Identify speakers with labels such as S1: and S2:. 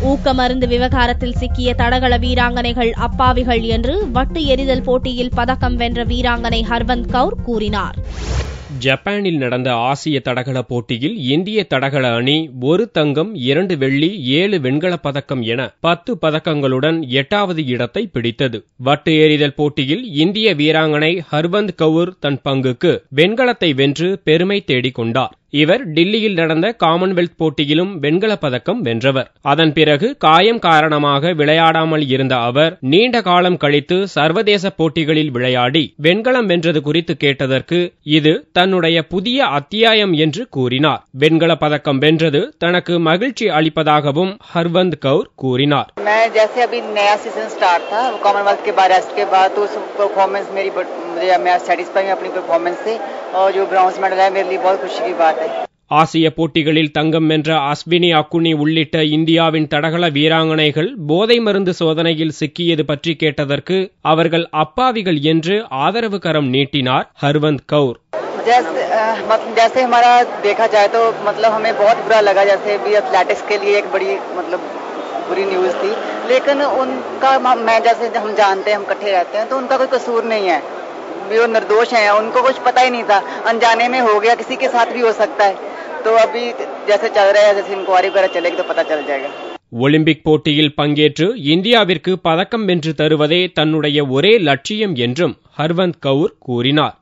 S1: ஊக்கமருந்து விவகாரத்தில் சிக்கிய தடகள வீராங்கனைகள் அப்பாவிகள் என்று வட்டு எறிதல் போட்டியில் பதக்கம் வென்ற வீராங்கனை ஹர்வந்த் கவுர் கூறினார்.
S2: ஜப்பானில் நடந்த ஆசிய தடகள போட்டியில் இந்திய தடகள அணி 1 தங்கம் 2 வெள்ளி 7 வெண்கலப் பதக்கம் என 10 பதக்கங்களுடன் 8வது இடத்தை பிடித்தது. வட்டு எறிதல் போட்டியில் இந்திய வீராங்கனை ஹர்வந்த் கவுர் தன் பங்குக்கு வெண்கலத்தை வென்று பெருமை தேடிக் கொண்டார். இவர் டில்லியில் நடந்த காமன்வெல்த் போட்டியிலும் வெண்கலப் பதக்கம் வென்றவர். அதன் பிறகு காயம் காரணமாக விளையாடாமல் இருந்த அவர் நீண்ட காலம் கழித்து சர்வதேச போட்டிகளில் விளையாடி வெண்கலம் வென்றது குறித்து கேட்டதற்கு இது தன்னுடைய புதிய அத்தியாயம் என்று கூறினார். வெண்கலப் பதக்கம் வென்றது தனக்கு மகிழ்ச்சி அளிப்பதாகவும் ஹர்வந்த் கவுர் கூறினார். ஆசிய போட்டிகளில் தங்கம் வென்ற அஸ்வினி அக்குனி உள்ளிட்ட இந்தியாவின் தடகள வீராங்கனைகள் போதை மருந்து சோதனையில் சிக்கியது பற்றி கேட்டதற்கு அவர்கள் அப்பாவிகள் என்று ஆதரவு கரம் நீட்டினார் ஹர்வந்த் கவுர்.
S3: जैसे हमारा देखा जाए तो मतलब हमें बहुत बुरा लगा, जैसे भी एथलेटिक्स के लिए एक बड़ी मतलब बुरी न्यूज थी, लेकिन उनका मैं जैसे हम जानते हैं, हम इकट्ठे रहते हैं, तो उनका कोई कसूर नहीं है, वो निर्दोष हैं, उनको कुछ पता ही नहीं था, अनजाने में हो गया, किसी के साथ भी हो सकता है. तो अभी जैसे चल रहा है, जैसे इंक्वायरी वगैरह चलेगी तो पता चल जाएगा.
S2: ஒலிம்பிக் போட்டியில் பங்கேற்று இந்தியாவிற்கு பதக்கம் வென்று தருவதே தன்னுடைய ஒரே லட்சியம் என்றும் ஹர்வந்த் கவுர் கூறினார்.